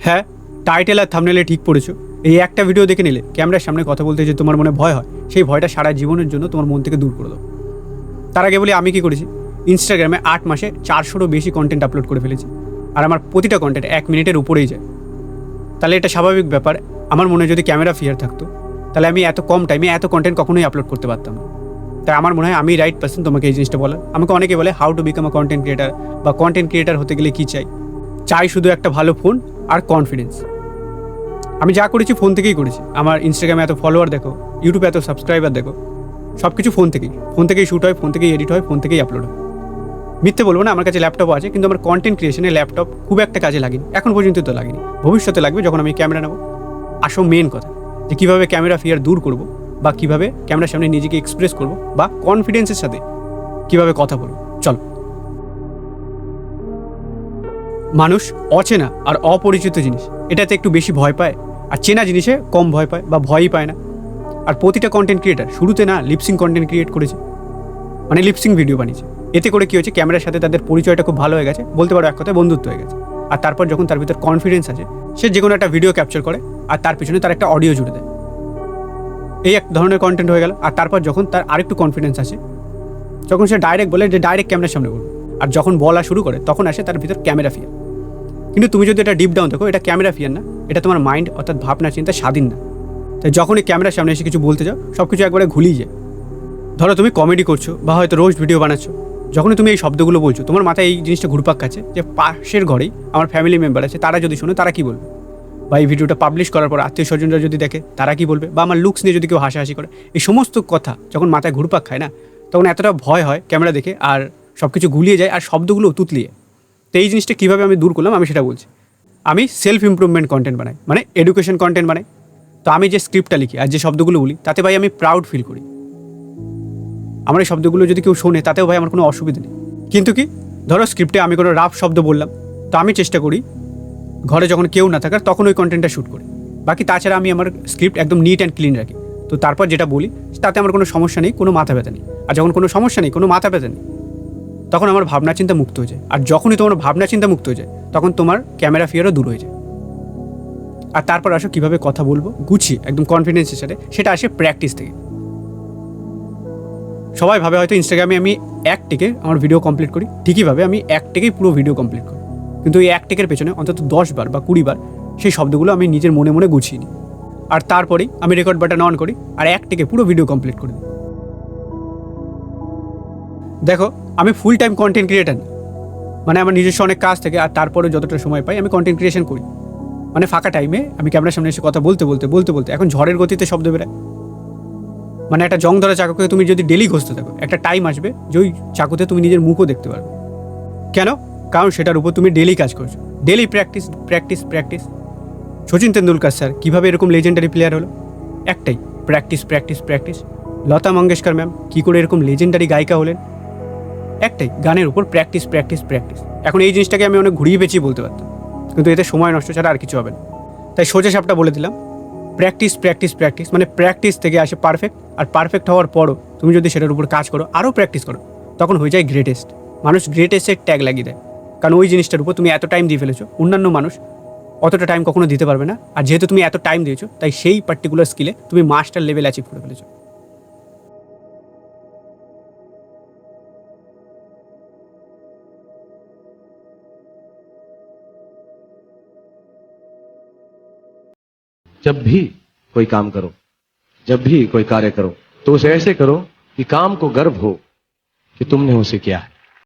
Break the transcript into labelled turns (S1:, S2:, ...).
S1: হ্যাঁ, টাইটেল আর থাম্বনেলে ঠিক পড়েছো। এই একটা ভিডিও দেখে নিলে ক্যামেরার সামনে কথা বলতে যে তোমার মনে ভয় হয়, সেই ভয়টা সারা জীবনের জন্য তোমার মন থেকে দূর করে দাও। তার আগে বলি আমি কী করেছি। ইনস্টাগ্রামে 8 মাসে 400রও বেশি কন্টেন্ট আপলোড করে ফেলেছি। আর আমার প্রতিটা কন্টেন্ট 1 মিনিটের উপরেই যায়। তাহলে এটা স্বাভাবিক ব্যাপার। আমার মনে যদি ক্যামেরা ফিয়ার থাকতো, তাহলে আমি এত কম টাইমে এত কন্টেন্ট কখনোই আপলোড করতে পারতাম না। তাই আমার মনে হয় আমি রাইট পার্সন তোমাকে এই জিনিসটা বলার। আমাকে অনেকে বলে how to become a content creator, বা কন্টেন্ট ক্রিয়েটার হতে গেলে কী চাই শুধু একটা ভালো ফোন আর কনফিডেন্স। আমি যা করেছি ফোন থেকেই করেছি। আমার ইনস্টাগ্রামে এত ফলোয়ার দেখো, ইউটিউবে এত সাবস্ক্রাইবার দেখো, সব কিছু ফোন থেকেই শ্যুট হয়, ফোন থেকেই এডিট হয়, ফোন থেকেই আপলোড হয়। মিথ্যে বলবো না, আমার কাছে ল্যাপটপ আছে, কিন্তু আমার কন্টেন্ট ক্রিয়েশনে ল্যাপটপ খুব একটা কাজে লাগেনি, এখন পর্যন্ত তো লাগেনি, ভবিষ্যতে লাগবে যখন আমি ক্যামেরা নেবো। আসো মেন কথা, যে কীভাবে ক্যামেরা ফিয়ার দূর করবো, বা কীভাবে ক্যামেরার সামনে নিজেকে এক্সপ্রেস করবো, বা কনফিডেন্সের সাথে কীভাবে কথা বলবো। চলো। মানুষ অচেনা আর অপরিচিত জিনিস এটাতে একটু বেশি ভয় পায়, আর চেনা জিনিসে কম ভয় পায় বা ভয়ই পায় না। আর প্রতিটা কন্টেন্ট ক্রিয়েটার শুরুতে না লিপসিং কন্টেন্ট ক্রিয়েট করেছে, মানে লিপসিং ভিডিও বানিয়েছে। এতে করে কী হচ্ছে, ক্যামেরার সাথে তাদের পরিচয়টা খুব ভালো হয়ে গেছে, বলতে পারো এক কথায় বন্ধুত্ব হয়ে গেছে। আর তারপর যখন তার ভিতর কনফিডেন্স আছে, সে যে কোনো একটা ভিডিও ক্যাপচার করে আর তার পিছনে তার একটা অডিও জুড়ে দেয়। এই এক ধরনের কন্টেন্ট হয়ে গেল। আর তারপর যখন তার আরেকটু কনফিডেন্স আসে, যখন সে ডাইরেক্ট বলে যে ডাইরেক্ট ক্যামেরার সামনে বলবো, আর যখন বলা শুরু করে তখন আসে তার ভিতর ক্যামেরা ফিয়ার। কিন্তু তুমি যদি এটা ডিপ ডাউন দেখো, এটা ক্যামেরা ফিয়ার না, এটা তোমার মাইন্ড অর্থাৎ ভাবনা চিন্তা স্বাধীন না। তাই যখনই ক্যামেরার সামনে এসে কিছু বলতে যাও, সব কিছু একবারে ঘুলিয়ে যায়। ধরো তুমি কমেডি করছো বা হয়তো রোস্ট ভিডিও বানাচ্ছো, যখনই তুমি এই শব্দগুলো বলছো, তোমার মাথায় এই জিনিসটা ঘুরপাক খাচ্ছে যে পাশের ঘরেই আমার ফ্যামিলি মেম্বার আছে, তারা যদি শোনে তারা কী বলবে, বা এই ভিডিওটা পাবলিশ করার পর আত্মীয় স্বজনরা যদি দেখে তারা কী বলবে, বা আমার লুকস নিয়ে যদি কেউ হাসাহাসি করে। এই সমস্ত কথা যখন মাথায় ঘুরপাক খায় না, তখন এতটা ভয় হয় ক্যামেরা দেখে, আর সব কিছু গুলিয়ে যায় আর শব্দগুলো তুতলিয়ে। তো এই জিনিসটা কীভাবে আমি দূর করলাম আমি সেটা বলছি। আমি সেলফ ইমপ্রুভমেন্ট কন্টেন্ট বানাই, মানে এডুকেশন কন্টেন্ট বানাই। তো আমি যে স্ক্রিপ্টটা লিখি আর যে শব্দগুলো বলি, তাতে ভাই আমি প্রাউড ফিল করি। আমার এই শব্দগুলো যদি কেউ শোনে, তাতেও ভাই আমার কোনো অসুবিধা নেই। কিন্তু কি, ধরো স্ক্রিপ্টে আমি কোনো রাফ শব্দ বললাম, তো আমি চেষ্টা করি ঘরে যখন কেউ না থাকার তখন ওই কন্টেন্টটা শ্যুট করি। বাকি তাছাড়া আমি আমার স্ক্রিপ্ট একদম নিট অ্যান্ড ক্লিন রাখি। তো তারপর যেটা বলি তাতে আমার কোনো সমস্যা নেই, কোনো মাথা ব্যথা নেই। আর যখন কোনো সমস্যা নেই, কোনো মাথা ব্যথা নেই, তখন আমার ভাবনা চিন্তা মুক্ত হয়ে যায়। আর যখনই তোমার ভাবনা চিন্তা মুক্ত হয়ে যায়, তখন তোমার ক্যামেরা ফিয়ারও দূর হয়ে যায়। আর তারপর আসো কীভাবে কথা বলবো গুছিয়ে, একদম কনফিডেন্সের সাথে। সেটা আসে প্র্যাকটিস থেকে। সবাই ভাবে হয়তো ইনস্টাগ্রামে আমি এক টেকে আমার ভিডিও কমপ্লিট করি, ঠিকই ভাবে আমি এক টেকেই পুরো ভিডিও কমপ্লিট করি। কিন্তু এই এক টেকের পেছনে অন্তত 10 বার বা 20 বার সেই শব্দগুলো আমি নিজের মনে মনে গুছিয়ে নিই। আর তারপরেই আমি রেকর্ড বাটন অন করি আর এক টেকে পুরো ভিডিও কমপ্লিট করে দিই। দেখো, আমি ফুল টাইম কন্টেন্ট ক্রিয়েটার না, মানে আমার নিজস্ব অনেক কাজ থাকে, আর তারপরে যতটা সময় পাই আমি কন্টেন্ট ক্রিয়েশন করি। মানে ফাঁকা টাইমে আমি ক্যামেরার সামনে এসে কথা বলতে বলতে এখন ঝড়ের গতিতে শব্দ বেরোয়। মানে একটা জং ধরা চাকুকে তুমি যদি ডেলি ঘষতে থাকো, একটা টাইম আসবে যে ওই চাকুতে তুমি নিজের মুখও দেখতে পারবে। কেন? কারণ সেটার উপর তুমি ডেলি কাজ করছো, daily practice practice practice. Sachin Tendulkar sir কীভাবে এরকম লেজেন্ডারি প্লেয়ার হলো? একটাই, practice practice practice. Lata Mangeshkar ma'am কী করে এরকম লেজেন্ডারি গায়িকা হলেন? একটাই, গানের উপর প্র্যাকটিস প্র্যাকটিস প্র্যাকটিস। এখন এই জিনিসটাকে আমি অনেক ঘুরিয়ে পেঁচিয়ে বলতে পারতাম, কিন্তু এতে সময় নষ্ট ছাড়া আর কিছু হবে না। তাই সোজা সাপটা বলে দিলাম, প্র্যাকটিস প্র্যাকটিস প্র্যাকটিস। মানে প্র্যাকটিস থেকে আসে পারফেক্ট, আর পারফেক্ট হওয়ার পরও তুমি যদি সেটার উপর কাজ করো, আরও প্র্যাকটিস করো, তখন হয়ে যায় গ্রেটেস্ট। মানুষ গ্রেটেস্টের ট্যাগ লাগিয়ে দেয়, কারণ ওই জিনিসটার উপর তুমি এত টাইম দিয়ে ফেলেছো, অন্যান্য মানুষ অতটা টাইম কখনো দিতে পারবে না। আর যেহেতু তুমি এত টাইম দিয়েছো, তাই সেই পার্টিকুলার স্কিলে তুমি মাস্টার লেভেল অ্যাচিভ করে ফেলেছো।
S2: जब भी कोई काम करो, जब भी कोई कार्य करो, तो उसे ऐसे करो कि काम को गर्व हो कि तुमने उसे किया है।